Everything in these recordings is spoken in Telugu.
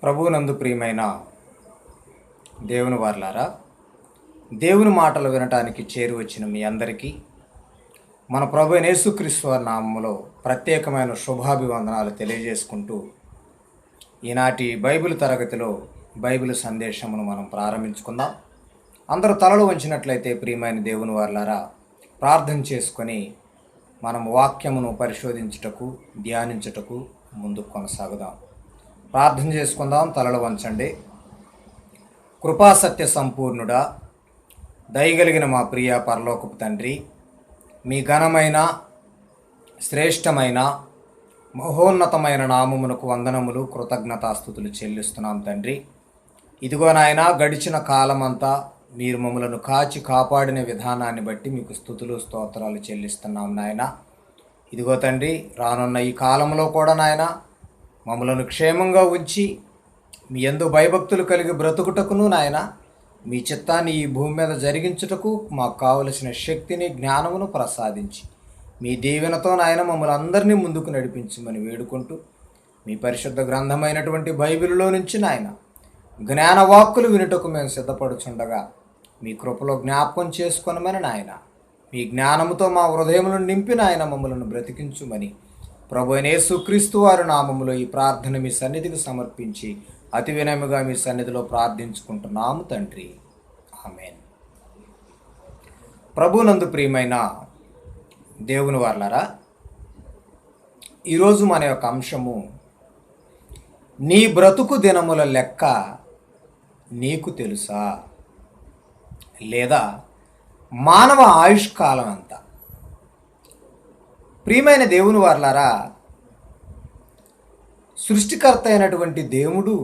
ప్రభువునందు ప్రియమైన దేవుని వారలారా, దేవుని మాటలు వినటానికి చేరువచ్చిన మీ అందరికీ మన ప్రభు అయిన యేసుక్రీస్తు వారి నామములో ప్రత్యేకమైన శుభాభివందనాలు తెలియజేసుకుంటూ ఈనాటి బైబిల్ తరగతిలో బైబిల్ సందేశమును మనం ప్రారంభించుకుందాం. అందరూ తలలు వంచినట్లయితే ప్రియమైన దేవుని వారలారా, ప్రార్థన చేసుకొని మనం వాక్యమును పరిశోధించుటకు ధ్యానించుటకు ముందుకు కొనసాగుదాం. ప్రార్థన చేసుకుందాం. తలలు వంచండి. కృపాసత్య సంపూర్ణుడా, దయగలిగిన మా ప్రియ పరలోకపు తండ్రి, మీ ఘనమైన శ్రేష్టమైన మహోన్నతమైన నామమునకు వందనములు కృతజ్ఞతాస్తుతులు చెల్లిస్తున్నాం తండ్రి. ఇదిగో నాయన, గడిచిన కాలమంతా మీరు మమ్మలను కాచి కాపాడిన విధానాన్ని బట్టి మీకు స్తుతులు స్తోత్రాలు చెల్లిస్తున్నాం నాయన. ఇదిగో తండ్రి, రానున్న ఈ కాలంలో కూడా నాయన మమ్మలను క్షేమంగా ఉంచి మీ యందు భయభక్తులు కలిగి బ్రతుకుటకును నాయన, మీ చిత్తాన్ని ఈ భూమి మీద జరిగించుటకు మాకు కావలసిన శక్తిని జ్ఞానమును ప్రసాదించి మీ దీవెనతో నాయన మమ్మల్ని అందరినీ ముందుకు నడిపించమని వేడుకుంటూ, మీ పరిశుద్ధ గ్రంథమైనటువంటి బైబిల్లో నుంచి నాయన జ్ఞానవాక్కులు వినుటకు మేము సిద్ధపడుచుండగా మీ కృపలో జ్ఞాపకం చేసుకొనమని నాయన, మీ జ్ఞానముతో మా హృదయములను నింపి నాయన మమ్మలను బ్రతికించుమని ప్రభు అయిన యేసుక్రీస్తు వారి నామములో ఈ ప్రార్థన మీ సన్నిధికి సమర్పించి అతి వినయముగా మీ సన్నిధిలో ప్రార్థించుకుంటున్నాము తండ్రి. ఆమేన్. ప్రభునందు ప్రియమైన దేవుని వారలారా, ఈరోజు మన యొక్క అంశము నీ బ్రతుకు దినముల లెక్క నీకు తెలుసా, లేదా మానవ ఆయుష్కాలం ఎంత. ప్రియమైన దేవుని వారలారా, సృష్టికర్త అయినటువంటి దేవుడు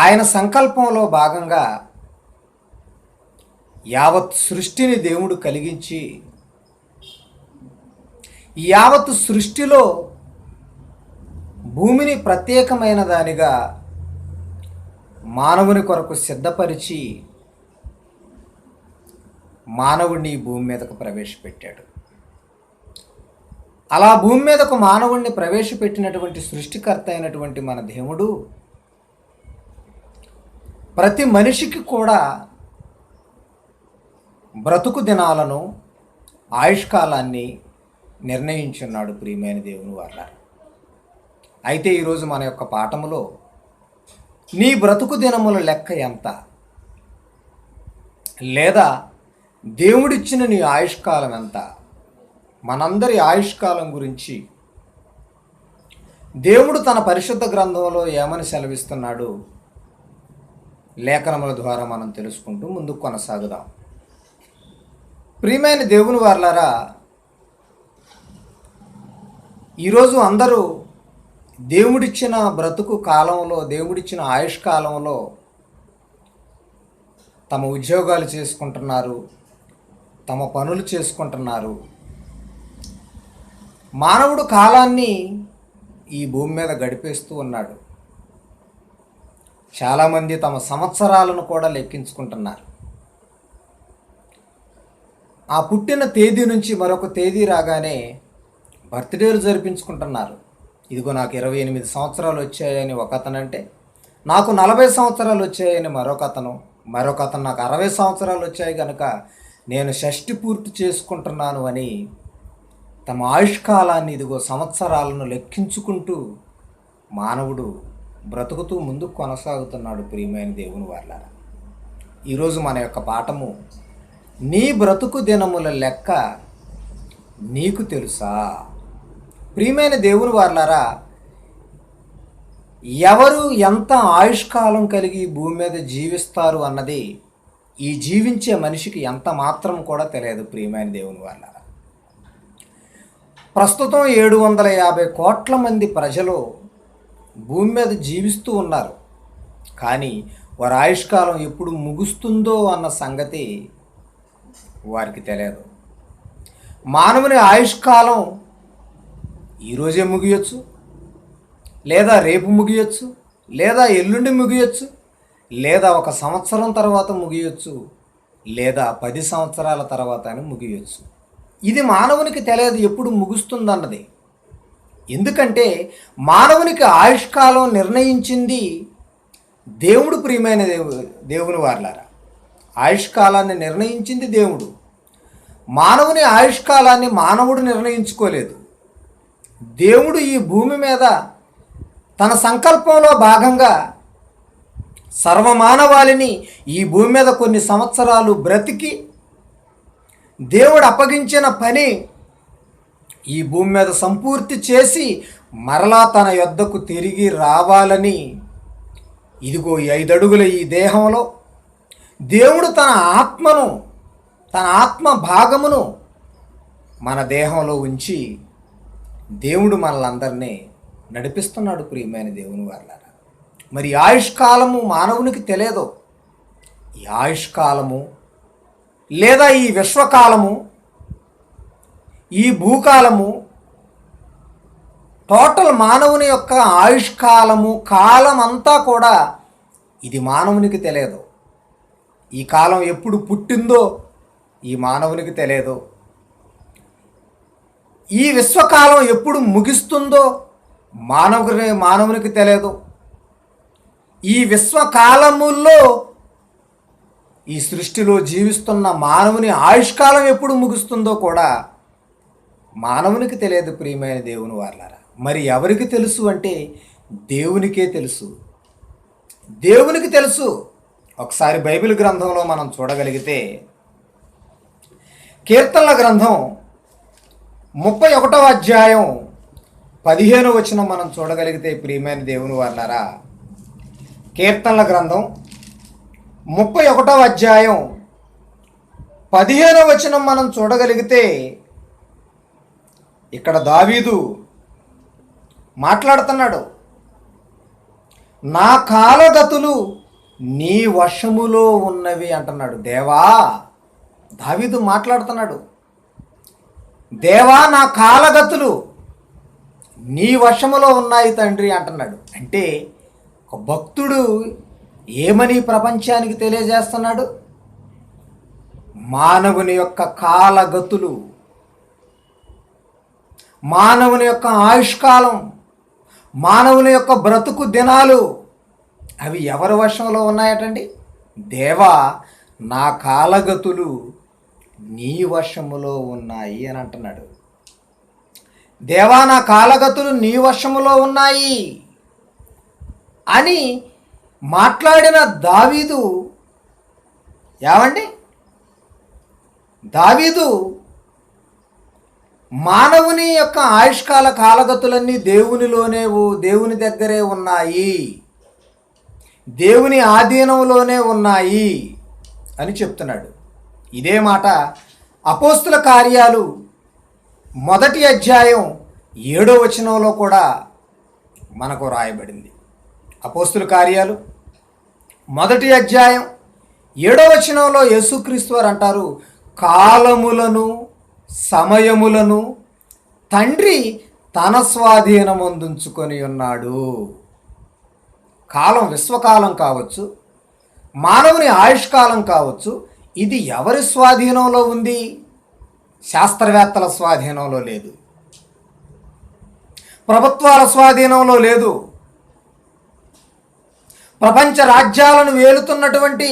ఆయన సంకల్పంలో భాగంగా యావత్ సృష్టిని దేవుడు కలిగించి ఈ యావత్ సృష్టిలో భూమిని ప్రత్యేకమైన దానిగా మానవుని కొరకు సిద్ధపరిచి మానవుడిని ఈ భూమి మీదకు ప్రవేశపెట్టాడు. అలా భూమి మీదకు మానవుడిని ప్రవేశపెట్టినటువంటి సృష్టికర్త అయినటువంటి మన దేవుడు ప్రతి మనిషికి కూడా బ్రతుకు దినాలను ఆయుష్కాలాన్ని నిర్ణయించున్నాడు. ప్రియమైన దేవుని వారలారా, అయితే ఈరోజు మన యొక్క పాఠములో నీ బ్రతుకు దినముల లెక్క ఎంత, లేదా దేవుడిచ్చిన నీ ఆయుష్కాలం ఎంత, మనందరి ఆయుష్కాలం గురించి దేవుడు తన పరిశుద్ధ గ్రంథంలో ఏమని సెలవిస్తున్నాడు లేఖనముల ద్వారా మనం తెలుసుకుంటూ ముందుకు కొనసాగుదాం. ప్రియమైన దేవుని వారలారా, ఈరోజు అందరూ దేవుడిచ్చిన బ్రతుకు కాలంలో, దేవుడిచ్చిన ఆయుష్కాలంలో తమ ఉద్యోగాలు చేసుకుంటున్నారు, తమ పనులు చేసుకుంటున్నారు. మానవుడు కాలాన్ని ఈ భూమి మీద గడిపేస్తూ ఉన్నాడు. చాలామంది తమ సంవత్సరాలను కూడా లెక్కించుకుంటున్నారు. ఆ పుట్టిన తేదీ నుంచి మరొక తేదీ రాగానే బర్త్డేలు జరిపించుకుంటున్నారు. ఇదిగో నాకు 28 సంవత్సరాలు వచ్చాయని ఒక అతను అంటే, నాకు 40 సంవత్సరాలు వచ్చాయని మరొక అతను నాకు 60 సంవత్సరాలు వచ్చాయి కనుక నేను షష్ఠి పూర్తి చేసుకుంటున్నాను అని తమ ఆయుష్కాలాన్ని, ఇదిగో సంవత్సరాలను లెక్కించుకుంటూ మానవుడు బ్రతుకుతూ ముందుకు కొనసాగుతున్నాడు. ప్రియమైన దేవుని వారలారా, ఈరోజు మన యొక్క పాఠము నీ బ్రతుకు దినముల లెక్క నీకు తెలుసా. ప్రియమైన దేవుని వారలారా, ఎవరు ఎంత ఆయుష్కాలం కలిగి భూమి మీద జీవిస్తారు అన్నది ఈ జీవించే మనిషికి ఎంత మాత్రం కూడా తెలియదు. ప్రియమైన దేవుని వారలారా, ప్రస్తుతం 750 కోట్ల మంది ప్రజలు భూమి మీద జీవిస్తూ ఉన్నారు. కానీ వారి ఆయుష్కాలం ఎప్పుడు ముగుస్తుందో అన్న సంగతి వారికి తెలియదు. మానవుని ఆయుష్కాలం ఈరోజే ముగియొచ్చు, లేదా రేపు ముగియొచ్చు, లేదా ఎల్లుండి ముగియొచ్చు, లేదా 1 సంవత్సరం తర్వాత ముగియొచ్చు, లేదా 10 సంవత్సరాల తర్వాత అని ముగియొచ్చు. ఇది మానవునికి తెలియదు ఎప్పుడు ముగుస్తుందన్నది. ఎందుకంటే మానవునికి ఆయుష్కాలం నిర్ణయించింది దేవుడు. ప్రియమైన దేవుని వారలారా, ఆయుష్కాలాన్ని నిర్ణయించింది దేవుడు. మానవుని ఆయుష్కాలాన్ని మానవుడు నిర్ణయించుకోలేదు. దేవుడు ఈ భూమి మీద తన సంకల్పంలో భాగంగా సర్వమానవాళిని ఈ భూమి మీద కొన్ని సంవత్సరాలు బ్రతికి దేవుడు అప్పగించిన పని ఈ భూమి మీద సంపూర్తి చేసి మరలా తన యొద్దకు తిరిగి రావాలని, ఇదిగో ఈ 5 అడుగుల ఈ దేహంలో దేవుడు తన ఆత్మ భాగమును మన దేహంలో ఉంచి దేవుడు మనలందరినీ నడిపిస్తున్నాడు. ప్రియమైన దేవుని వారలారా, మరి ఆయుష్కాలము మానవునికి తెలియదు. ఈ ఆయుష్కాలము లేదా ఈ విశ్వకాలము, ఈ భూకాలము, టోటల్ మానవుని యొక్క ఆయుష్కాలము, కాలం అంతా కూడా ఇది మానవునికి తెలియదు. ఈ కాలం ఎప్పుడు పుట్టిందో ఈ మానవునికి తెలియదు. ఈ విశ్వకాలం ఎప్పుడు ముగిస్తుందో మానవునికి తెలియదు. ఈ విశ్వకాలముల్లో ఈ సృష్టిలో జీవిస్తున్న మానవుని ఆయుష్కాలం ఎప్పుడు ముగుస్తుందో కూడా మానవునికి తెలియదు. ప్రియమైన దేవుని వారలారా, మరి ఎవరికి తెలుసు అంటే దేవునికే తెలుసు. దేవునికి తెలుసు. ఒకసారి బైబిల్ గ్రంథంలో మనం చూడగలిగితే కీర్తనల గ్రంథం 31వ అధ్యాయం 15వ వచనం మనం చూడగలిగితే, ప్రియమైన దేవుని వారలారా, కీర్తనల గ్రంథం 31వ అధ్యాయం 15వ వచనం మనం చూడగలిగితే, ఇక్కడ దావీదు మాట్లాడుతున్నాడు. నా కాలగతులు నీ వశములో ఉన్నవి అంటున్నాడు. దేవా, దావీదు మాట్లాడుతున్నాడు. దేవా, నా కాలగతులు నీ వశములో ఉన్నాయి తండ్రి అంటున్నాడు. అంటే ఒక భక్తుడు ఏమని ప్రపంచానికి తెలియజేస్తున్నాడు? మానవుని యొక్క కాలగతులు, మానవుని యొక్క ఆయుష్కాలం, మానవుని యొక్క బ్రతుకు దినాలు అవి ఎవరి వశంలో ఉన్నాయటండి? దేవా, నా కాలగతులు నీ వశములో ఉన్నాయి అని అంటున్నాడు. దేవా, నా కాలగతులు నీ వశములో ఉన్నాయి అని మాట్లాడిన దావీదు ఏమండి? దావీదు మానవుని యొక్క ఆయుష్కాల కాలగతులన్నీ దేవుని దగ్గరే ఉన్నాయి, దేవుని ఆధీనంలోనే ఉన్నాయి అని చెప్తున్నాడు. ఇదే మాట అపోస్తుల కార్యాలు 1వ అధ్యాయం 7వ వచనంలో కూడా మనకు రాయబడింది. అపోస్తుల కార్యాలు 1వ అధ్యాయం 7వ వచనంలో యేసుక్రీస్తు వారు అంటారు, కాలములను సమయములను తండ్రి తన స్వాధీనమందుంచుకొని ఉన్నాడు. కాలం విశ్వకాలం కావచ్చు, మానవుని ఆయుష్కాలం కావచ్చు, ఇది ఎవరి స్వాధీనంలో ఉంది? శాస్త్రవేత్తల స్వాధీనంలో లేదు, ప్రభుత్వాల స్వాధీనంలో లేదు, ప్రపంచ రాజ్యాలను వేలుతున్నటువంటి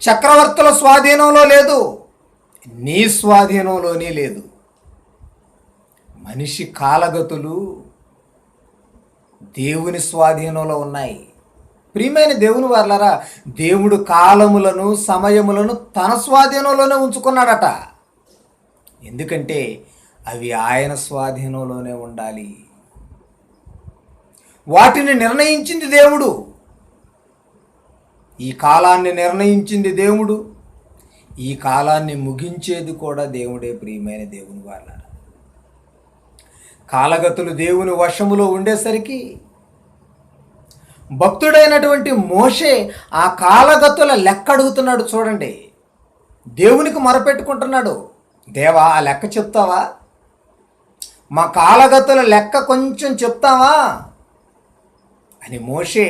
చక్రవర్తుల స్వాధీనంలో లేదు, నీ స్వాధీనంలోనే లేదు. మనిషి కాలగతులు దేవుని స్వాధీనంలో ఉన్నాయి. ప్రియమైన దేవుని వారలారా, దేవుడు కాలములను సమయములను తన స్వాధీనంలోనే ఉంచుకున్నాడట. ఎందుకంటే అవి ఆయన స్వాధీనంలోనే ఉండాలి. వాటిని నిర్ణయించింది దేవుడు. ఈ కాలాన్ని నిర్ణయించింది దేవుడు, ఈ కాలాన్ని ముగించేది కూడా దేవుడే. ప్రియమైన దేవుని వారలారా, కాలగతులు దేవుని వశములో ఉండేసరికి భక్తుడైనటువంటి మోషే ఆ కాలగతుల లెక్క అడుగుతున్నాడు. చూడండి, దేవునికి మొరపెట్టుకుంటున్నాడు. దేవా, ఆ లెక్క చెప్తావా? మా కాలగతుల లెక్క కొంచెం చెప్తావా అని మోషే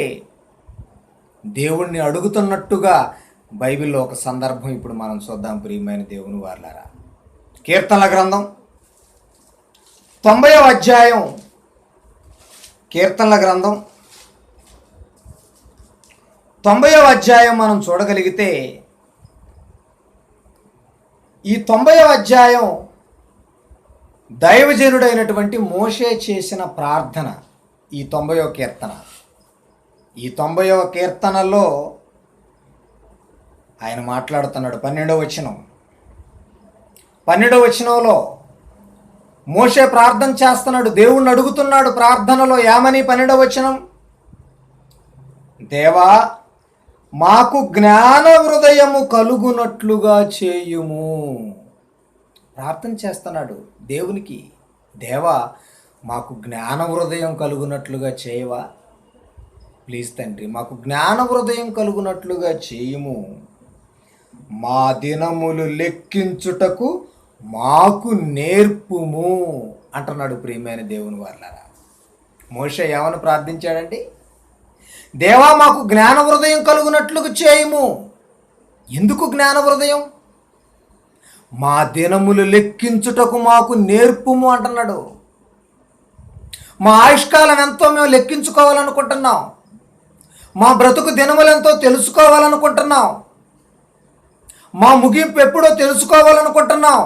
దేవుణ్ణి అడుగుతున్నట్టుగా బైబిల్లో ఒక సందర్భం ఇప్పుడు మనం చూద్దాం. ప్రియమైన దేవుని వారలారా, కీర్తనల గ్రంథం 90వ అధ్యాయం కీర్తనల గ్రంథం 90వ అధ్యాయం మనం చూడగలిగితే ఈ 90వ అధ్యాయం దైవజనుడైనటువంటి మోషే చేసిన ప్రార్థన. ఈ 90వ కీర్తన, ఈ 90వ కీర్తనలో ఆయన మాట్లాడుతున్నాడు. 12వ వచనంలో మోషే ప్రార్థన చేస్తున్నాడు, దేవుణ్ణి అడుగుతున్నాడు ప్రార్థనలో ఏమని? 12వ వచనం, దేవా మాకు జ్ఞాన హృదయము కలుగునట్లుగా చేయుము. ప్రార్థన చేస్తున్నాడు దేవునికి, దేవా మాకు జ్ఞాన హృదయం కలుగునట్లుగా చేయవా? ప్లీజ్ తండ్రి, మాకు జ్ఞాన హృదయం కలుగునట్లుగా చేయుము. మా దినములు లెక్కించుటకు మాకు నేర్పుము అంటున్నాడు ప్రియమైన దేవుని వారలారా. మోషే ఏమని ప్రార్థించాడండి? దేవా మాకు జ్ఞాన హృదయం కలుగునట్లుగా చేయుము. ఎందుకు జ్ఞాన హృదయం? మా దినములు లెక్కించుటకు మాకు నేర్పుము అంటున్నాడు. మా ఆయుష్కాలం ఎంతో మేము లెక్కించుకోవాలనుకుంటున్నాం. మా బ్రతుకు దినములెంతో తెలుసుకోవాలనుకుంటున్నాం. మా ముగింపు ఎప్పుడో తెలుసుకోవాలనుకుంటున్నాం.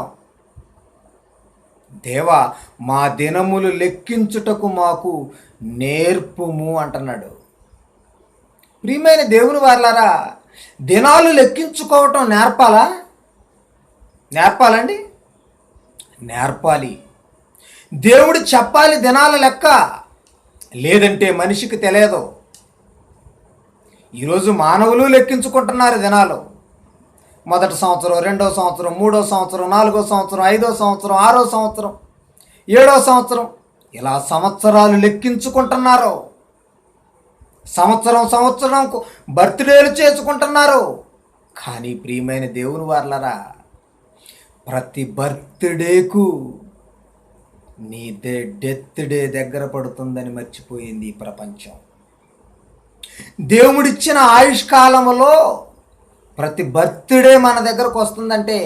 దేవా మా దినములు లెక్కించుటకు మాకు నేర్పుము అంటున్నాడు. ప్రియమైన దేవుని వారలారా, దినాలు లెక్కించుకోవటం నేర్పాలండి? నేర్పాలి. దేవుడు చెప్పాలి దినాల లెక్క, లేదంటే మనిషికి తెలియదు. ఈరోజు మానవులు లెక్కించుకుంటున్నారు దినాలు. మొదటి సంవత్సరం, 2వ సంవత్సరం, 3వ సంవత్సరం, 4వ సంవత్సరం, 5వ సంవత్సరం, 6వ సంవత్సరం, 7వ సంవత్సరం, ఇలా సంవత్సరాలు లెక్కించుకుంటున్నారు. సంవత్సరంకు బర్త్డేలు చేసుకుంటున్నారు. కానీ ప్రియమైన దేవుని వారలారా, ప్రతి బర్త్డేకు నీ డెత్ డే దగ్గర పడుతుందని మర్చిపోయింది ఈ ప్రపంచం. దేవుడిచ్చిన ఆయుష్కాలంలో ప్రతి బర్త్డే మన దగ్గరకు వస్తుందంటే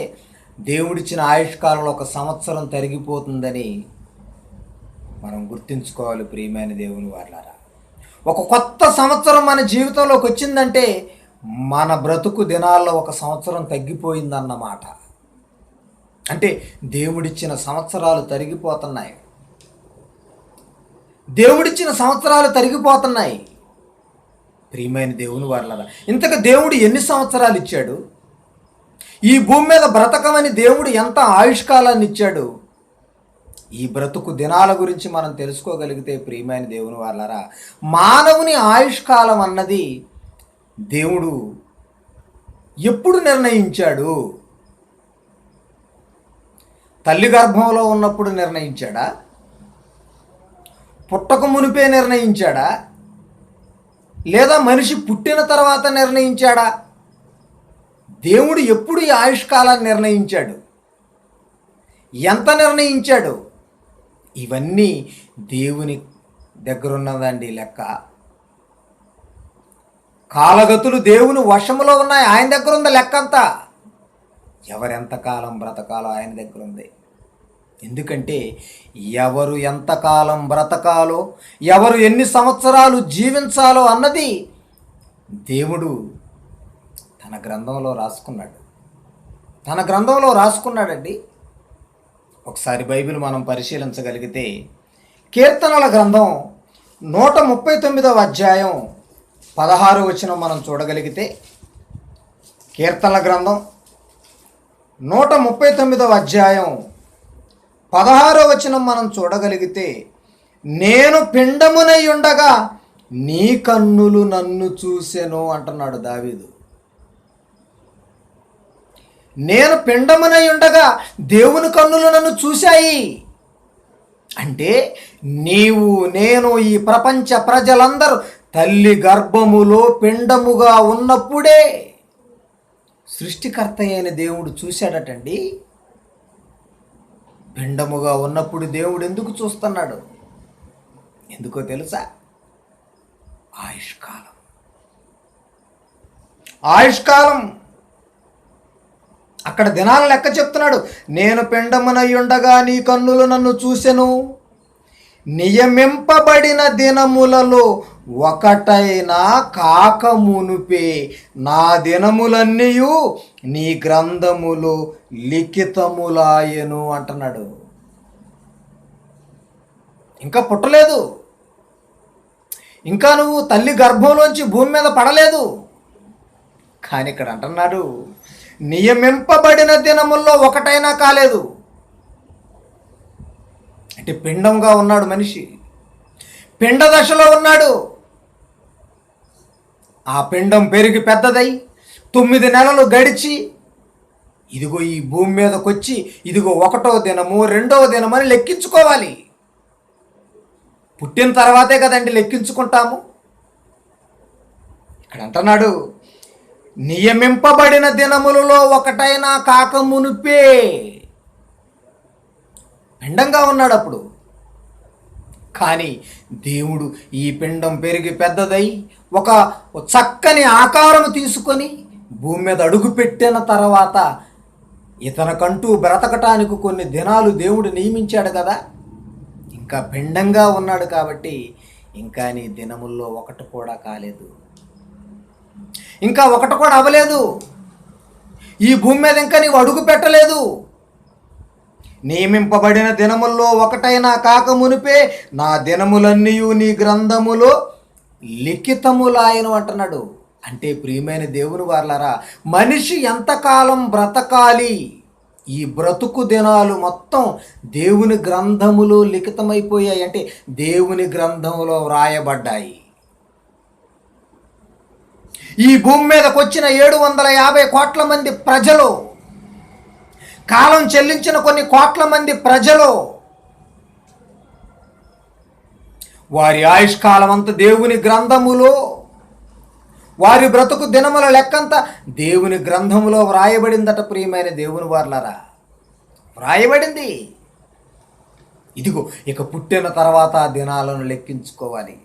దేవుడిచ్చిన ఆయుష్కాలంలో 1 సంవత్సరం తరిగిపోతుందని మనం గుర్తుంచుకోవాలి ప్రియమైన దేవుని వారలారా. ఒక కొత్త సంవత్సరం మన జీవితంలోకి వచ్చిందంటే మన బ్రతుకు దినాల్లో 1 సంవత్సరం తగ్గిపోయిందన్నమాట. అంటే దేవుడిచ్చిన సంవత్సరాలు తరిగిపోతున్నాయి. దేవుడిచ్చిన సంవత్సరాలు తరిగిపోతున్నాయి. ప్రియమైన దేవుని వారలారా, ఇంతకు దేవుడు ఎన్ని సంవత్సరాలు ఇచ్చాడు? ఈ భూమి మీద బ్రతకమని దేవుడు ఎంత ఆయుష్కాలాన్ని ఇచ్చాడు? ఈ బ్రతుకు దినాల గురించి మనం తెలుసుకోగలిగితే ప్రియమైన దేవుని వారలారా, మానవుని ఆయుష్కాలం అన్నది దేవుడు ఎప్పుడు నిర్ణయించాడు? తల్లి గర్భంలో ఉన్నప్పుడు నిర్ణయించాడా? పుట్టక మునిపే నిర్ణయించాడా? లేదా మనిషి పుట్టిన తర్వాత నిర్ణయించాడా? దేవుడు ఎప్పుడు ఈ ఆయుష్కాలాన్ని నిర్ణయించాడు? ఎంత నిర్ణయించాడు? ఇవన్నీ దేవుని దగ్గరున్నదండి లెక్క. కాలగతులు దేవుని వశములో ఉన్నాయి, ఆయన దగ్గర ఉంది లెక్క అంతా. ఎవరెంతకాలం బ్రతకాలో ఆయన దగ్గర ఉంది. ఎందుకంటే ఎవరు ఎంతకాలం బ్రతకాలో, ఎవరు ఎన్ని సంవత్సరాలు జీవించాలో అన్నది దేవుడు తన గ్రంథంలో రాసుకున్నాడండి. ఒకసారి బైబిల్ మనం పరిశీలించగలిగితే కీర్తనల గ్రంథం 139వ అధ్యాయం 16వ వచనం మనం చూడగలిగితే, కీర్తనల గ్రంథం 139వ అధ్యాయం 16వ వచనం మనం చూడగలిగితే, నేను పిండమునై ఉండగా నీ కన్నులు నన్ను చూసెను అంటున్నాడు దావీదు. నేను పిండమునై ఉండగా దేవుని కన్నులు నన్ను చూశాయి అంటే, నీవు నేను ఈ ప్రపంచ ప్రజలందరూ తల్లి గర్భములో పిండముగా ఉన్నప్పుడే సృష్టికర్త అయిన దేవుడు చూశాడటండి. పిండముగా ఉన్నప్పుడు దేవుడు ఎందుకు చూస్తున్నాడు? ఎందుకో తెలుసా? ఆయుష్కాలం. అక్కడ దినాల లెక్క చెప్తున్నాడు. నేను పిండమునై ఉండగా నీ కన్నులు నన్ను చూసెను, నియమింపబడిన దినములలో ఒకటైనా కాక మునుపే నా దినములన్నీయు నీ గ్రంథములో లిఖితములాయెను అంటున్నాడు. ఇంకా పుట్టలేదు, ఇంకా నువ్వు తల్లి గర్భంలోంచి భూమి మీద పడలేదు. కానీ ఇక్కడ అంటున్నాడు, నియమింపబడిన దినముల్లో ఒకటైనా కాలేదు. అంటే పిండంగా ఉన్నాడు మనిషి, పిండ దశలో ఉన్నాడు. ఆ పిండం పెరిగి పెద్దదై 9 నెలలు గడిచి ఇదిగో ఈ భూమి మీదకి వచ్చి ఇదిగో 1వ దినము 2వ దినము అని లెక్కించుకోవాలి. పుట్టిన తర్వాతే కదండి లెక్కించుకుంటాము. ఇక్కడ అంటున్నాడు, నియమింపబడిన దినములలో ఒకటైనా కాక మునుపే. పిండంగా ఉన్నాడు అప్పుడు. కానీ దేవుడు ఈ పిండం పెరిగి పెద్దదై ఒక చక్కని ఆకారం తీసుకొని భూమి మీద అడుగు పెట్టిన తర్వాత ఇతనికంటూ బ్రతకటానికి కొన్ని దినాలు దేవుడు నియమించాడు కదా. ఇంకా పిండంగా ఉన్నాడు కాబట్టి ఇంకా నీ దినముల్లో ఒకటి కూడా కాలేదు, ఇంకా ఒకటి కూడా అవ్వలేదు. ఈ భూమి మీద ఇంకా నీవు అడుగు పెట్టలేదు. నియమింపబడిన దినముల్లో ఒకటైనా కాక మునిపే నా దినములన్నీయు నీ గ్రంథములో లిఖితములాయను అంటున్నాడు. అంటే ప్రియమైన దేవుని వారలారా, మనిషి ఎంతకాలం బ్రతకాలి, ఈ బ్రతుకు దినాలు మొత్తం దేవుని గ్రంథములో లిఖితమైపోయాయి. అంటే దేవుని గ్రంథములో వ్రాయబడ్డాయి. ఈ భూమి మీదకి వచ్చిన 750 కోట్ల మంది ప్రజలు, కాలం చెల్లించిన కొన్ని కోట్ల మంది ప్రజలు, వారి ఆయుష్కాలం అంతా దేవుని గ్రంథములో, వారి బ్రతుకు దినముల లెక్కంతా దేవుని గ్రంథములో వ్రాయబడిందట. ప్రియమైన దేవుని వారలారా, వ్రాయబడింది. ఇదిగో ఇక పుట్టిన తర్వాత ఆ దినాలను లెక్కించుకోవాలి.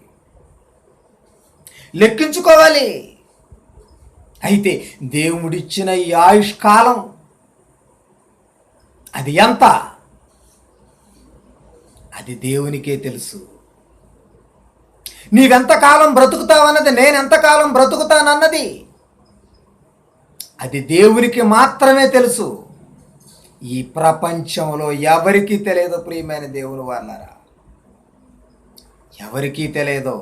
అయితే దేవుడిచ్చిన ఈ ఆయుష్కాలం అది ఎంత, అది దేవునికే తెలుసు. నీవెంతకాలం బ్రతుకుతావన్నది, నేనెంతకాలం బ్రతుకుతానన్నది అది దేవునికి మాత్రమే తెలుసు. ఈ ప్రపంచంలో ఎవరికీ తెలియదు. ప్రియమైన దేవుని వారలారా, ఎవరికీ తెలియదు.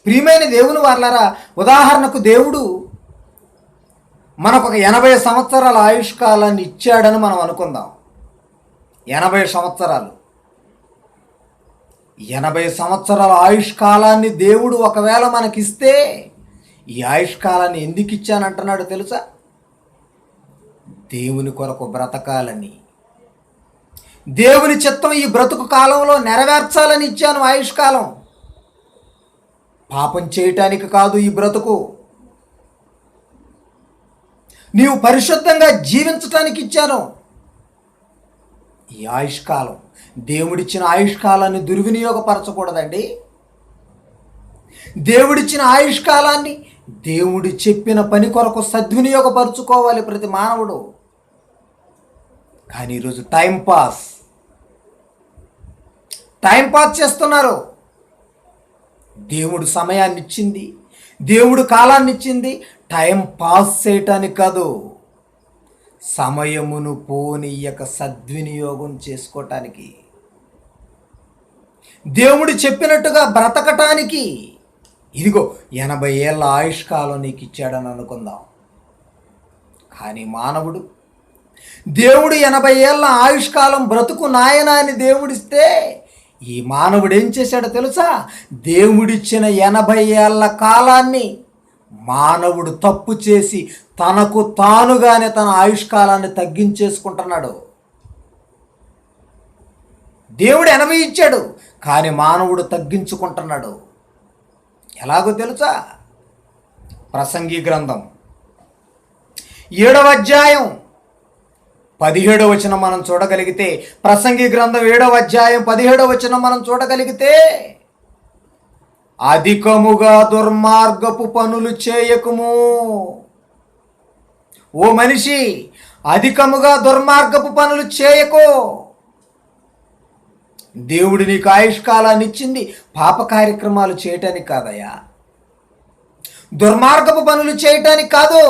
ప్రియమైన దేవుని వారలారా, ఉదాహరణకు దేవుడు మనకు ఒక 80 సంవత్సరాల ఆయుష్కాలాన్ని ఇచ్చాడని మనం అనుకుందాం. 80 సంవత్సరాలు, 80 సంవత్సరాల ఆయుష్కాలాన్ని దేవుడు ఒకవేళ మనకిస్తే, ఈ ఆయుష్కాలాన్ని ఎందుకు ఇచ్చానంటున్నాడు తెలుసా? దేవుని కొరకు బ్రతకాలని, దేవుని చిత్తం ఈ బ్రతుకు కాలంలో నెరవేర్చాలని ఇచ్చాను ఆయుష్కాలం. పాపం చేయటానికి కాదు ఈ బ్రతుకు, నీవు పరిశుద్ధంగా జీవించటానికి ఇచ్చాను ఈ ఆయుష్కాలం. దేవుడిచ్చిన ఆయుష్కాలాన్ని దుర్వినియోగపరచకూడదండి. దేవుడిచ్చిన ఆయుష్కాలాన్ని దేవుడు చెప్పిన పని కొరకు సద్వినియోగపరచుకోవాలి ప్రతి మానవుడు. కానీ ఈరోజు టైం పాస్ చేస్తున్నారు. దేవుడు సమయాన్ని ఇచ్చింది, దేవుడు కాలాన్ని ఇచ్చింది టైం పాస్ చేయటానికి కాదు, సమయమును పోనీయక సద్వినియోగం చేసుకోవటానికి, దేవుడు చెప్పినట్టుగా బ్రతకటానికి. ఇదిగో 80 ఏళ్ళ ఆయుష్కాలం నీకు ఇచ్చాడని అనుకుందాం. కానీ మానవుడు, దేవుడు 80 ఏళ్ళ ఆయుష్కాలం బ్రతుకు నాయన అని దేవుడిస్తే, ఈ మానవుడు ఏం చేశాడో తెలుసా? దేవుడిచ్చిన 80 ఏళ్ళ కాలాన్ని మానవుడు తప్పు చేసి తనకు తానుగానే తన ఆయుష్కాలాన్ని తగ్గించేసుకుంటున్నాడు. దేవుడు 80 ఇచ్చాడు, కానీ మానవుడు తగ్గించుకుంటున్నాడు. ఎలాగో తెలుసా? ప్రసంగి గ్రంథం 7వ అధ్యాయం 17వ వచనం మనం చూడగలిగితే, ప్రసంగి గ్రంథం 7వ అధ్యాయం 17వ వచనం మనం చూడగలిగితే, అధికముగా దుర్మార్గపు పనులు చేయకుము. ఓ మనిషి, అధికముగా దుర్మార్గపు పనులు చేయకో. దేవుడు నీకు ఆయుష్కాలాన్ని ఇచ్చింది పాప కార్యక్రమాలు చేయటానికి కాదయ్యా, దుర్మార్గపు పనులు చేయటానికి కాదు.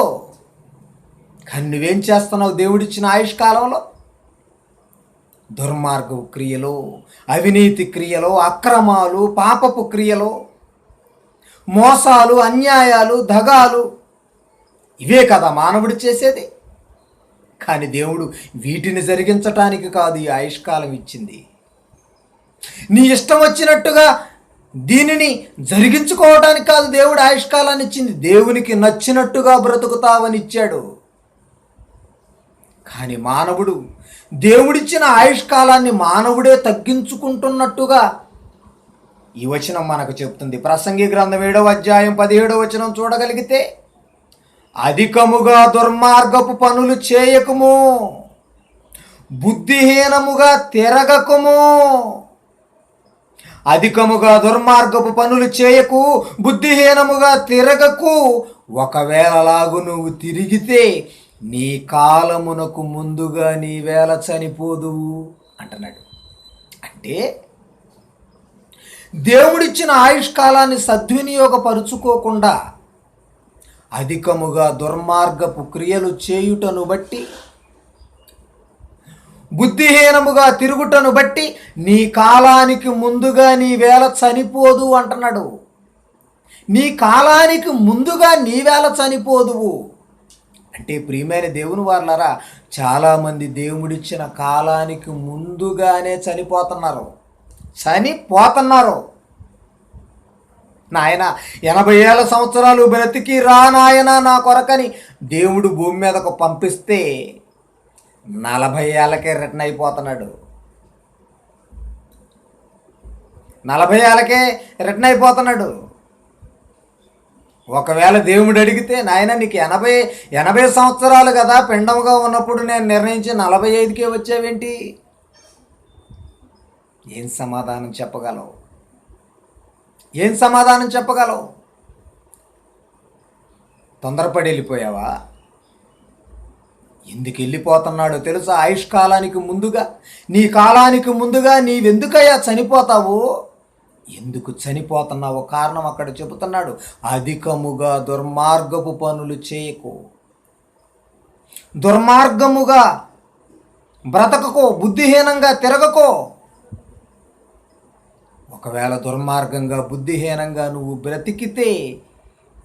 కానీ నువ్వేం చేస్తున్నావు దేవుడిచ్చిన ఆయుష్కాలంలో? దుర్మార్గపు క్రియలు, అవినీతి క్రియలు, అక్రమాలు, పాపపు క్రియలు, మోసాలు, అన్యాయాలు, దగాలు, ఇవే కదా మానవుడు చేసేది. కానీ దేవుడు వీటిని జరిగించటానికి కాదు ఈ ఆయుష్కాలం ఇచ్చింది. నీ ఇష్టం వచ్చినట్టుగా దీనిని జరిగించుకోవడానికి కాదు దేవుడు ఆయుష్కాలాన్ని ఇచ్చింది. దేవునికి నచ్చినట్టుగా బ్రతుకుతావని ఇచ్చాడు. కానీ మానవుడు దేవుడిచ్చిన ఆయుష్కాలాన్ని మానవుడే తగ్గించుకుంటున్నట్టుగా ఈ వచనం మనకు చెప్తుంది. ప్రసంగి గ్రంథం 7వ అధ్యాయం 17వ వచనం చూడగలిగితే, అధికముగా దుర్మార్గపు పనులు చేయకుము, బుద్ధిహీనముగా తిరగకుము. అధికముగా దుర్మార్గపు పనులు చేయకు, బుద్ధిహీనముగా తిరగకు. ఒకవేళలాగు నువ్వు తిరిగితే నీ కాలమునకు ముందుగా నీ వేళ చనిపోదువు అంటున్నాడు. అంటే దేవుడిచ్చిన ఆయుష్కాలాన్ని సద్వినియోగపరుచుకోకుండా అధికముగా దుర్మార్గపు క్రియలు చేయుటను బట్టి, బుద్ధిహీనముగా తిరుగుటను బట్టి నీ కాలానికి ముందుగా నీ వేళ చనిపోదు అంటున్నాడు. నీ కాలానికి ముందుగా నీ వేళ చనిపోదువు అంటే, ప్రియమైన దేవుని వారలారా, చాలామంది దేవుడిచ్చిన కాలానికి ముందుగానే చనిపోతున్నారు. నాయన 80 సంవత్సరాలు బ్రతికి రా నాయన నా కొరకని దేవుడు భూమి మీదకు పంపిస్తే 40 ఏళ్ళకే రిటర్న్ అయిపోతున్నాడు. 40 ఏళ్ళకే రిటర్న్ అయిపోతున్నాడు. ఒకవేళ దేవుడు అడిగితే, నాయన నీకు 80 సంవత్సరాలు కదా పిండముగా ఉన్నప్పుడు నేను నిర్ణయించి 45కే వచ్చావేంటి? ఏం సమాధానం చెప్పగలవు? ఏం సమాధానం చెప్పగలవు? తొందరపడి వెళ్ళిపోయావా? ఎందుకు వెళ్ళిపోతున్నాడో తెలుసా? ఆయుష్కాలానికి ముందుగా, నీ కాలానికి ముందుగా నీవెందుకయ్యా చనిపోతావు? ఎందుకు చనిపోతున్నావో కారణం అక్కడ చెబుతున్నాడు. అధికముగా దుర్మార్గపు పనులు చేయకు, దుర్మార్గముగా బ్రతకకో, బుద్ధిహీనంగా తిరగకో. ఒకవేళ దుర్మార్గంగా బుద్ధిహీనంగా నువ్వు బ్రతికితే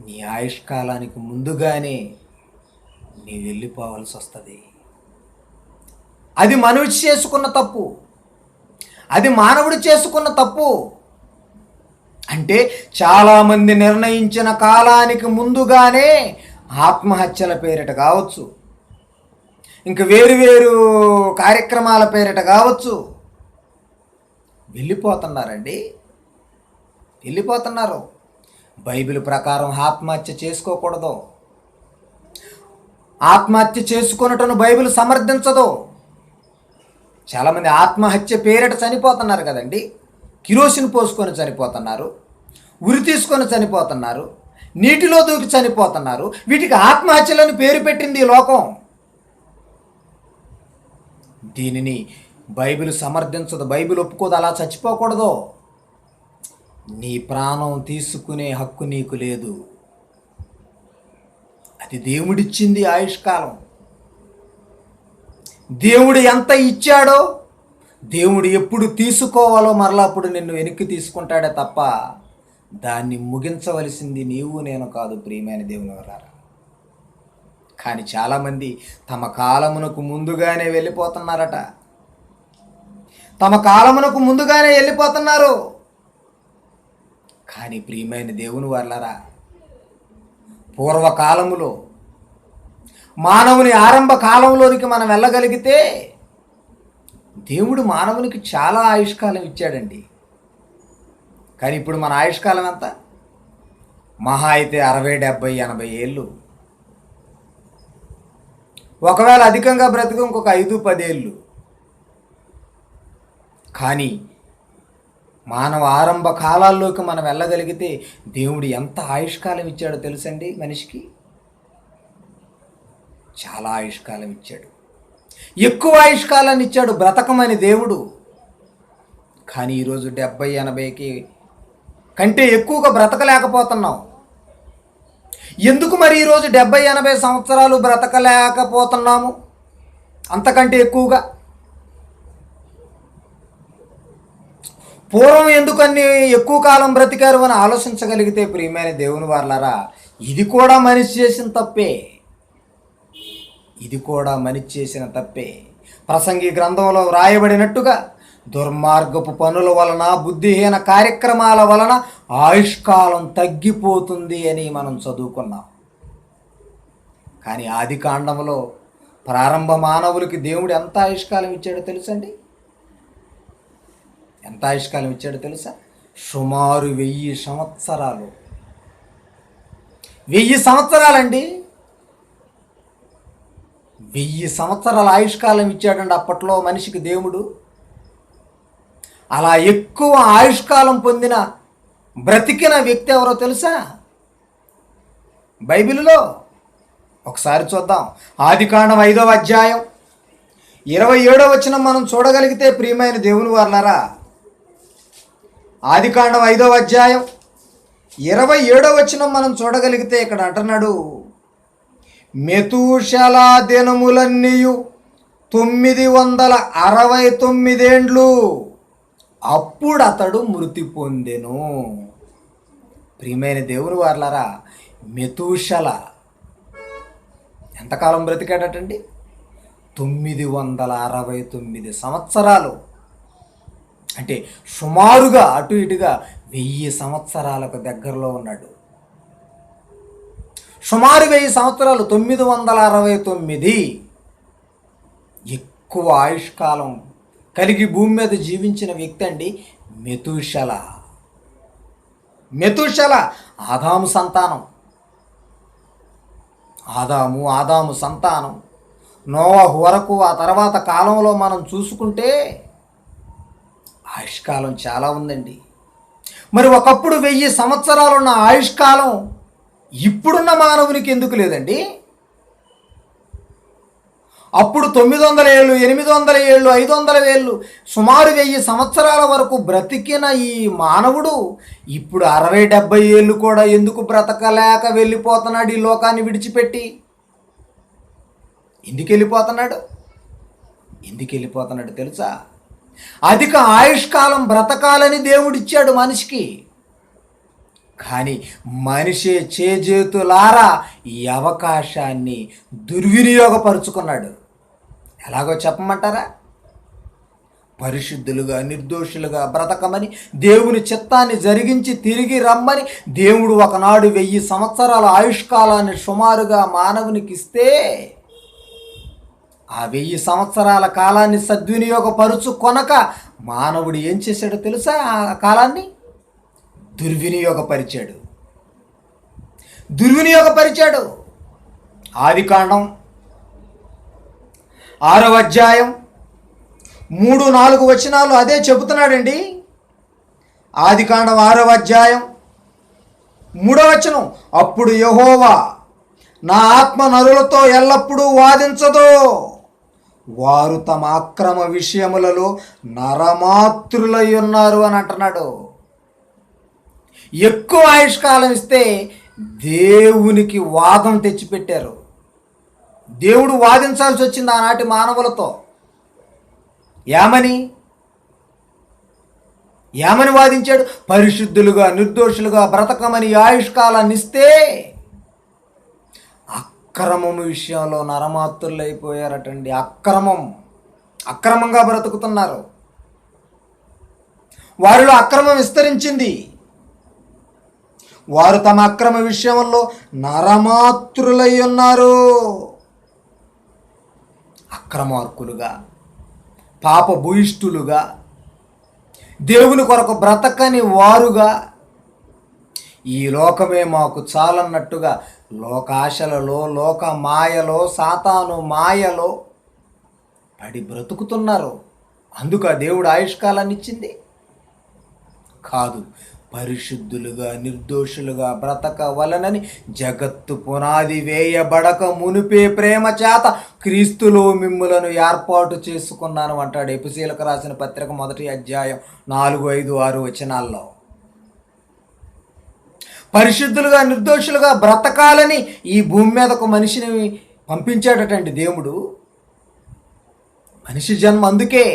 నీ ఆయుష్కాలానికి ముందుగానే నీవు వెళ్ళిపోవాల్సి వస్తుంది. అది మనిషి చేసుకున్న తప్పు, అది మానవుడు చేసుకున్న తప్పు. అంటే చాలామంది నిర్ణయించిన కాలానికి ముందుగానే ఆత్మహత్యల పేరిట కావచ్చు, ఇంక వేరు కార్యక్రమాల పేరిట కావచ్చు వెళ్ళిపోతున్నారు. బైబిల్ ప్రకారం ఆత్మహత్య చేసుకోకూడదు. ఆత్మహత్య చేసుకున్నట్టును బైబిల్ సమర్థించదు. చాలామంది ఆత్మహత్య పేరిట చనిపోతున్నారు కదండి. కిరోసిన్ పోసుకొని చనిపోతున్నారు, ఉరి తీసుకొని చనిపోతున్నారు, నీటిలో దూకి చనిపోతున్నారు. వీటికి ఆత్మహత్యలని పేరు పెట్టింది ఈ లోకం. దీనిని బైబిల్ సమర్థించదు, బైబిల్ ఒప్పుకోదు. అలా చచ్చిపోకూడదు. నీ ప్రాణం తీసుకునే హక్కు నీకు లేదు. అది దేవుడిచ్చింది ఆయుష్కాలం. దేవుడు ఎంత ఇచ్చాడో, దేవుడు ఎప్పుడు తీసుకోవాలో మరలా అప్పుడు నిన్ను వెనక్కి తీసుకుంటాడే తప్ప దాన్ని ముగించవలసింది నీవు నేను కాదు, ప్రియమైన దేవుని వారలారా. కానీ చాలామంది తమ కాలమునకు ముందుగానే వెళ్ళిపోతున్నారట. తమ కాలమునకు ముందుగానే వెళ్ళిపోతున్నారు. కానీ ప్రియమైన దేవుని వారలారా, పూర్వకాలములో మానవుని ఆరంభ కాలంలోనికి మనం వెళ్ళగలిగితే దేవుడు మానవునికి చాలా ఆయుష్కాలం ఇచ్చాడండి. కానీ ఇప్పుడు మన ఆయుష్కాలం ఎంత? మహా అయితే 60, 70, 80 ఏళ్ళు. ఒకవేళ అధికంగా బ్రతుకు ఇంకొక 5, 10 ఏళ్ళు. కానీ మానవ ఆరంభ కాలాల్లోకి మనం వెళ్ళగలిగితే దేవుడు ఎంత ఆయుష్కాలం ఇచ్చాడో తెలుసండి మనిషికి. చాలా ఆయుష్కాలం ఇచ్చాడు, ఎక్కువ ఆయుష్కాలాన్ని ఇచ్చాడు బ్రతకమని దేవుడు. కానీ ఈరోజు 70-80కి కంటే ఎక్కువగా బ్రతకలేకపోతున్నాం. ఎందుకు మరి ఈరోజు 70-80 సంవత్సరాలు బ్రతకలేకపోతున్నాము అంతకంటే ఎక్కువగా? పూర్వం ఎందుకని ఎక్కువ కాలం బ్రతికారు అని ఆలోచించగలిగితే ప్రియమైన దేవుని వారలారా, ఇది కూడా మనిషి చేసిన తప్పే. ఇది కూడా మనిషి చేసిన తప్పే. ప్రసంగి గ్రంథంలో వ్రాయబడినట్టుగా దుర్మార్గపు పనుల వలన, బుద్ధిహీన కార్యక్రమాల వలన ఆయుష్కాలం తగ్గిపోతుంది అని మనం చదువుకున్నాం. కానీ ఆది కాండంలో ప్రారంభ మానవులకి దేవుడు ఎంత ఆయుష్కాలం ఇచ్చాడో తెలుసండి? ఎంత ఆయుష్కాలం ఇచ్చాడో తెలుసా? సుమారు 1000 సంవత్సరాలు. 1000 సంవత్సరాలండి. 1000 సంవత్సరాల ఆయుష్కాలం ఇచ్చాడండి అప్పట్లో మనిషికి దేవుడు. అలా ఎక్కువ ఆయుష్కాలం పొందిన బ్రతికిన వ్యక్తి ఎవరో తెలుసా? బైబిల్లో ఒకసారి చూద్దాం. ఆదికాండం 5వ అధ్యాయం 27వ వచనం మనం చూడగలిగితే ప్రియమైన దేవుని వారలారా, ఆదికాండం 5వ అధ్యాయం 27వ వచనం మనం చూడగలిగితే ఇక్కడ అంటున్నాడు, మెతూషల దినములన్నీయు 969 ఏండ్లు, అప్పుడు అతడు మృతి పొందెను. ప్రియమైన దేవుని వారలారా, మెతూషల ఎంతకాలం బ్రతికాడటండి? 969 సంవత్సరాలు. అంటే సుమారుగా అటు ఇటుగా 1000 సంవత్సరాలకు దగ్గరలో ఉన్నాడు. సుమారు 1000 సంవత్సరాలు, 969. ఎక్కువ ఆయుష్కాలం కలిగి భూమి మీద జీవించిన వ్యక్తి అండి మెతూషల. మెతూషల ఆదాము సంతానం. ఆదాము సంతానం నోవహు వరకు. ఆ తర్వాత కాలంలో మనం చూసుకుంటే ఆయుష్కాలం చాలా ఉందండి. మరి ఒకప్పుడు 1000 సంవత్సరాలున్న ఆయుష్కాలం ఇప్పుడున్న మానవునికి ఎందుకు లేదండి? అప్పుడు 900 ఏళ్ళు, 800 ఏళ్ళు, 500 ఏళ్ళు, సుమారు 1000 సంవత్సరాల వరకు బ్రతికిన ఈ మానవుడు ఇప్పుడు 60-70 ఏళ్ళు కూడా ఎందుకు బ్రతకలేక వెళ్ళిపోతున్నాడు ఈ లోకాన్ని విడిచిపెట్టి? ఎందుకు వెళ్ళిపోతున్నాడు తెలుసా? అధిక ఆయుష్కాలం బ్రతకాలని దేవుడిచ్చాడు మనిషికి. కానీ మనిషి చేజేతులారా ఈ అవకాశాన్ని దుర్వినియోగపరుచుకున్నాడు. ఎలాగో చెప్పమంటారా? పరిశుద్ధులుగా, నిర్దోషులుగా బ్రతకమని దేవుని చిత్తాన్ని జరిగించి తిరిగి రమ్మని దేవుడు ఒకనాడు 1000 సంవత్సరాల ఆయుష్కాలాన్ని సుమారుగా మానవునికి ఇస్తే, ఆ 1000 సంవత్సరాల కాలాన్ని సద్వినియోగపరుచుకొనక మానవుడు ఏం చేశాడో తెలుసా? ఆ కాలాన్ని దుర్వినియోగపరిచాడు. ఆదికాండం 6వ అధ్యాయం 3-4 వచనాలు అదే చెబుతున్నాడండి. ఆదికాండం 6వ అధ్యాయం 3వ వచనం, అప్పుడు యెహోవా, నా ఆత్మ నరులతో ఎల్లప్పుడూ వాదించదు, వారు తమ అక్రమ విషయములలో నరమాతృలై ఉన్నారు అని అంటున్నాడు. ఎక్కువ ఆయుష్కాలం ఇస్తే దేవునికి వాదం తెచ్చిపెట్టారు. దేవుడు వాదించాల్సి వచ్చింది ఆనాటి మానవులతో. ఏమని వాదించాడు? పరిశుద్ధులుగా, నిర్దోషులుగా బ్రతకమని ఆయుష్కాలాన్ని ఇస్తే అక్రమము విషయంలో నరమాతులు అయిపోయారటండి. అక్రమంగా బ్రతుకుతున్నారు. వారిలో అక్రమం విస్తరించింది. వారు తమ అక్రమ విషయంలో నరమాతృలై ఉన్నారు. అక్రమార్కులుగా, పాపభూయిష్ఠులుగా, దేవుని కొరకు బ్రతకని వారుగా, ఈ లోకమే మాకు చాలన్నట్టుగా లోకాశలలో, లోక మాయలో, సాతాను మాయలో పడి బ్రతుకుతున్నారు. అందుక దేవుడు ఆయుష్కాలాన్ని ఇచ్చింది. కాదు, పరిశుద్ధులుగా నిర్దోషులుగా బ్రతకవలనని జగత్తు పునాది వేయబడక మునిపే ప్రేమ చేత క్రీస్తులో మిమ్ములను ఏర్పాటు చేసుకున్నాను అంటాడు ఎఫెసీయులకు రాసిన పత్రిక 1వ అధ్యాయం 4, 5, 6 వచనాల్లో. పరిశుద్ధులుగా నిర్దోషులుగా బ్రతకాలని ఈ భూమి మీద ఒక మనిషిని పంపించాడటండి దేవుడు. మనిషి జన్మ అందుకే,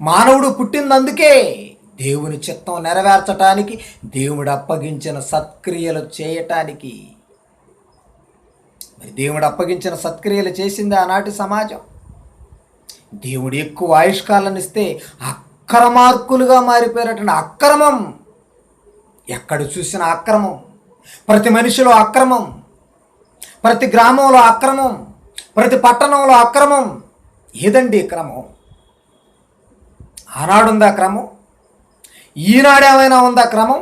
మానవుడు పుట్టింది అందుకే, దేవుని చిత్తం నెరవేర్చటానికి, దేవుడు అప్పగించిన సత్క్రియలు చేయటానికి. మరి దేవుడు అప్పగించిన సత్క్రియలు చేసింది ఆనాటి సమాజం. దేవుడు ఎక్కువ ఆయుష్కాలను ఇస్తే అక్రమార్కులుగా మారిపోయారటండి. అక్రమం, ఎక్కడ చూసిన అక్రమం, ప్రతి మనిషిలో అక్రమం, ప్రతి గ్రామంలో అక్రమం, ప్రతి పట్టణంలో అక్రమం. ఏదండి క్రమం? ఆనాడుందా క్రమం? ఈనాడేమైనా ఉందా క్రమం?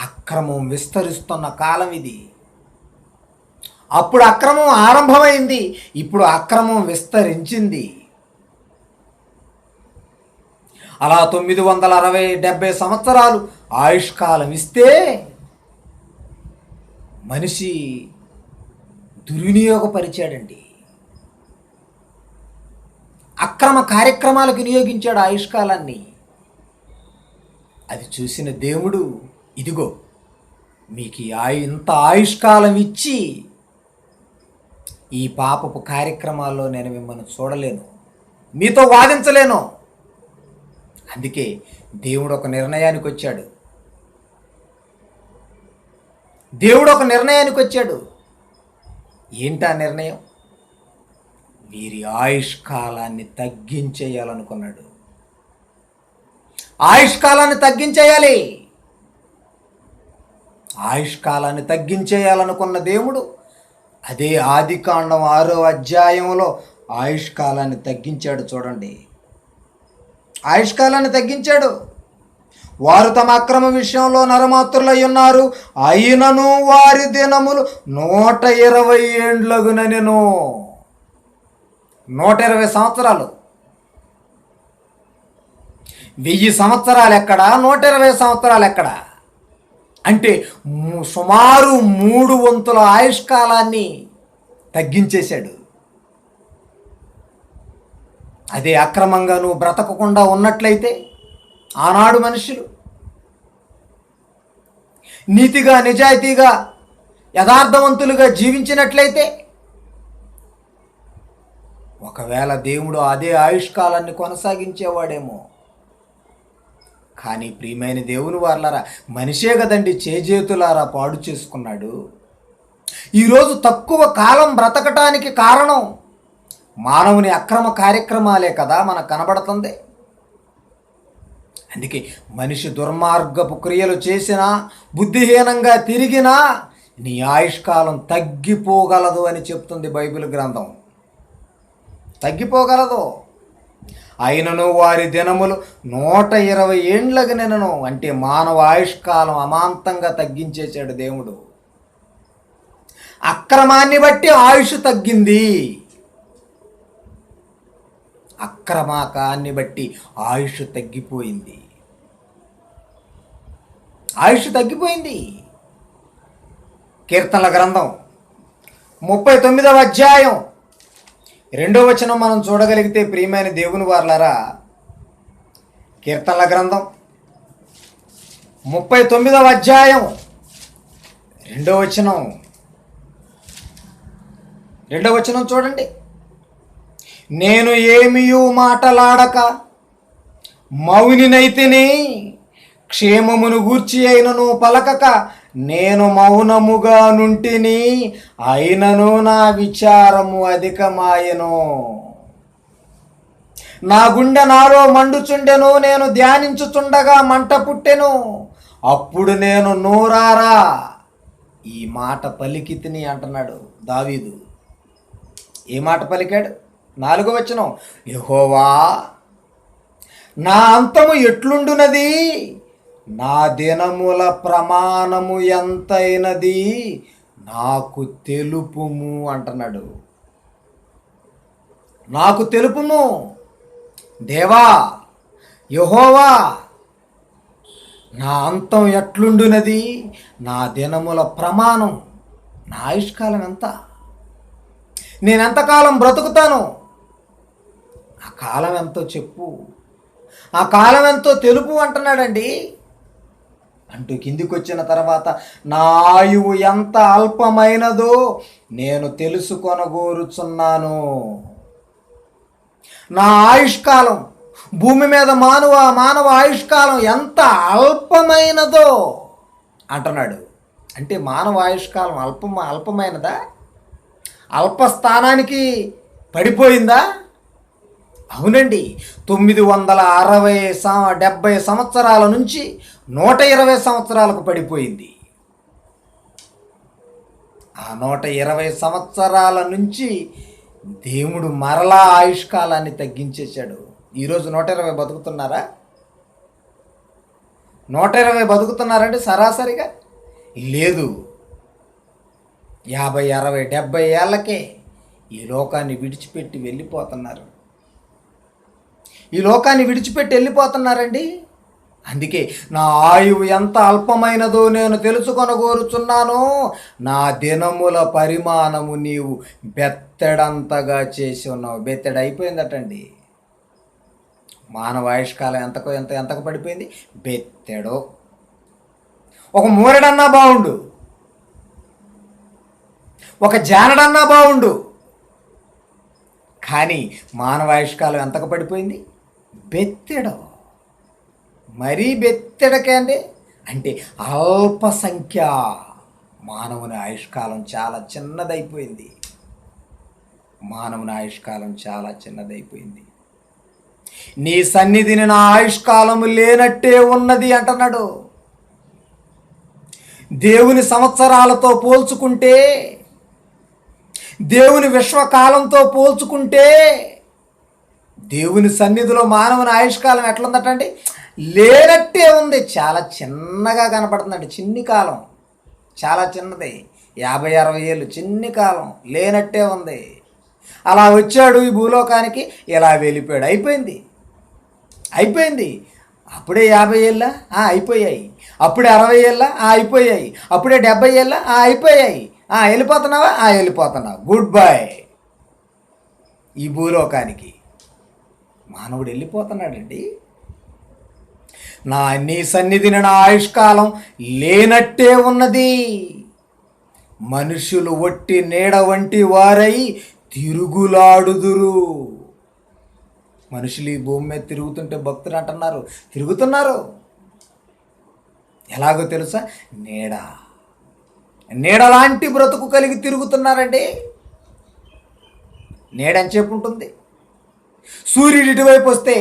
అక్రమం విస్తరిస్తున్న కాలం ఇది. అప్పుడు అక్రమం ఆరంభమైంది, ఇప్పుడు అక్రమం విస్తరించింది. అలా 960-70 సంవత్సరాలు ఆయుష్కాలం ఇస్తే మనిషి దుర్వినియోగపరిచాడండి. అక్రమ కార్యక్రమాలకు వినియోగించాడు ఆయుష్కాలాన్ని. అది చూసిన దేవుడు, ఇదిగో మీకు ఇంత ఆయుష్కాలం ఇచ్చి ఈ పాపపు కార్యక్రమాల్లో నేను మిమ్మల్ని చూడలేను, మీతో వాదించలేను. అందుకే దేవుడు ఒక నిర్ణయానికి వచ్చాడు. ఏంటా నిర్ణయం? వీరి ఆయుష్కాలాన్ని తగ్గించేయాలనుకున్నాడు. ఆయుష్కాలాన్ని తగ్గించేయాలనుకున్న దేవుడు అదే ఆదికాండం 6వ అధ్యాయంలో ఆయుష్కాలాన్ని తగ్గించాడు. చూడండి, ఆయుష్కాలాన్ని తగ్గించాడు. వారు తమ అక్రమ విషయంలో నరమాత్రులై ఉన్నారు, అయినను వారి దినములు 120 ఏండ్లగునెను. 120 సంవత్సరాలు. 1000 సంవత్సరాలు ఎక్కడ, 120 సంవత్సరాలు ఎక్కడ? అంటే సుమారు 3 వంతుల ఆయుష్కాలాన్ని తగ్గించేశాడు. అదే అక్రమంగా నువ్వు బ్రతకకుండా ఉన్నట్లయితే, ఆనాడు మనుషులు నీతిగా నిజాయితీగా యథార్థవంతులుగా జీవించినట్లయితే, ఒకవేళ దేవుడు అదే ఆయుష్కాలాన్ని కొనసాగించేవాడేమో. కానీ ప్రియమైన దేవుని వారలారా, మనిషే కదండి చేజేతులారా పాడు చేసుకున్నాడు. ఈరోజు తక్కువ కాలం బ్రతకటానికి కారణం మానవుని అక్రమ కార్యక్రమాలే కదా మనకు కనబడుతుంది. అందుకే మనిషి దుర్మార్గపు క్రియలు చేసినా, బుద్ధిహీనంగా తిరిగినా నీ ఆయుష్కాలం తగ్గిపోగలదు అని చెప్తుంది బైబిల్ గ్రంథం. తగ్గిపోగలదు. అయినను వారి దినములు 120 ఏండ్లకు నెనను. అంటే మానవ ఆయుష్కాలం అమాంతంగా తగ్గించేశాడు దేవుడు. అక్రమాన్ని బట్టి ఆయుష్ తగ్గింది, అక్రమాకాన్ని బట్టి ఆయుష్ తగ్గిపోయింది. కీర్తనల గ్రంథం 39వ అధ్యాయం 2వ వచనం మనం చూడగలిగితే, ప్రియమైన దేవుని వారలారా, కీర్తనల గ్రంథం 39వ అధ్యాయం 2వ వచనం చూడండి. నేను ఏమియూ మాటలాడక మౌనినైతిని, క్షేమమును గూర్చి అయినను పలకక నేను మౌనముగా నుంటిని, అయినను నా విచారము అధికమాయెను. నా గుండె నాలో మండుచుండెను, నేను ధ్యానించుచుండగా మంట పుట్టెను. అప్పుడు నేను నోరారా ఈ మాట పలికితిని అంటున్నాడు దావీదు. ఏ మాట పలికాడు? 4వ వచనం, యెహోవా నా అంతము ఎట్లుండునది, నా దినముల ప్రమాణము ఎంతైనది నాకు తెలుపుము అంటున్నాడు. నాకు తెలుపుము దేవా యెహోవా. నా అంతం ఎట్లుండునది, నా దినముల ప్రమాణం, నా ఆయుష్కాలం ఎంత, నేనెంతకాలం బ్రతుకుతాను, ఆ కాలం ఎంతో చెప్పు, ఆ కాలం ఎంతో తెలుపు అంటున్నాడండి. అంటూ కిందికి వచ్చిన తర్వాత నా ఆయువు ఎంత అల్పమైనదో నేను తెలుసుకొనగోరుచున్నాను. నా ఆయుష్కాలం, భూమి మీద మానవ ఆయుష్కాలం ఎంత అల్పమైనదో అంటున్నాడు. అంటే మానవ ఆయుష్కాలం అల్పమైనదా? అల్పస్థానానికి పడిపోయిందా? అవునండి. 970 సంవత్సరాల నుంచి 120 సంవత్సరాలకు పడిపోయింది. ఆ 120 సంవత్సరాల నుంచి దేవుడు మరలా ఆయుష్కాలాన్ని తగ్గించేశాడు. ఈరోజు 120 బతుకుతున్నారా? 120 బతుకుతున్నారంటే సరాసరిగా లేదు. 50, 60, 70 ఏళ్ళకే ఈ లోకాన్ని విడిచిపెట్టి వెళ్ళిపోతున్నారు. ఈ లోకాన్ని విడిచిపెట్టి వెళ్ళిపోతున్నారండి. అందుకే నా ఆయువు ఎంత అల్పమైనదో నేను తెలుసుకొనగోరుచున్నాను. నా దినముల పరిమాణము నీవు బెత్తడంతగా చేసి ఉన్నావు. బెత్తెడు అయిపోయిందటండి. మానవ ఆయుష్కాలం ఎంతకు పడిపోయింది? బెత్తెడు. ఒక మూరెడన్నా బాగుండు, ఒక జానడన్నా బాగుండు, కానీ మానవ ఆయుష్కాలం ఎంతకు పడిపోయింది? బెత్తెడు. మరీ బెత్తెడకే అంటే అల్ప సంఖ్య. మానవుని ఆయుష్కాలం చాలా చిన్నదైపోయింది. మానవుని ఆయుష్కాలం చాలా చిన్నదైపోయింది. నీ సన్నిధిని నా ఆయుష్కాలము లేనట్టే ఉన్నది అంటున్నాడు. దేవుని సంవత్సరాలతో పోల్చుకుంటే, దేవుని విశ్వకాలంతో పోల్చుకుంటే దేవుని సన్నిధిలో మానవుని ఆయుష్కాలం ఎట్లుందటండి? లేనట్టే ఉంది. చాలా చిన్నగా కనపడుతుందండి. చిన్ని కాలం, చాలా చిన్నది. 50, 60 ఏళ్ళు చిన్ని కాలం, లేనట్టే ఉంది. అలా వచ్చాడు ఈ భూలోకానికి, ఇలా వెళ్ళిపోయాడు. అయిపోయింది. అప్పుడే 50 ఏళ్ళ అయిపోయాయి, అప్పుడే 60 ఏళ్ళ అయిపోయాయి, అప్పుడే 70 ఏళ్ళ అయిపోయాయి. వెళ్ళిపోతున్నావా? వెళ్ళిపోతున్నావు. Good bye. ఈ భూలోకానికి మానవుడు వెళ్ళిపోతున్నాడండి. నీ సన్నిధిని నా ఆయుష్కాలం లేనట్టే ఉన్నది. మనుషులు ఒట్టి నీడ వంటి వారై తిరుగులాడుదురు. మనుషులు ఈ భూమి మీద తిరుగుతుంటే భక్తులు అంటున్నారు, తిరుగుతున్నారు. ఎలాగో తెలుసా? నీడలాంటి బ్రతుకు కలిగి తిరుగుతున్నారండి. నీడ ఎంతసేపు ఉంటుంది? సూర్యుడు ఇటువైపు వస్తే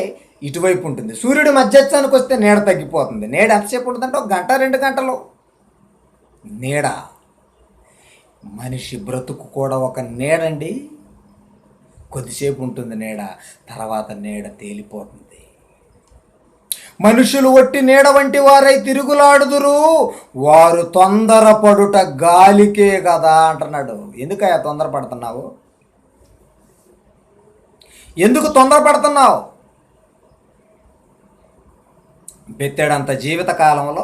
ఇటువైపు ఉంటుంది, సూర్యుడు మధ్యస్థానికి వస్తే నీడ తగ్గిపోతుంది. నీడ ఎంతసేపు ఉంటుందంటే 1 గంట 2 గంటలు. నీడ, మనిషి బ్రతుకు కూడా ఒక నీడండి. కొద్దిసేపు ఉంటుంది నీడ, తర్వాత నీడ తేలిపోతుంది. మనుషులు ఒట్టి నీడ వంటి వారై తిరుగులాడుదురు, వారు తొందరపడుట గాలికే కదా అంటున్నాడు. ఎందుకయ్యా తొందరపడుతున్నావు? ఎందుకు తొందరపడుతున్నావు? బెత్తెడంత జీవిత కాలంలో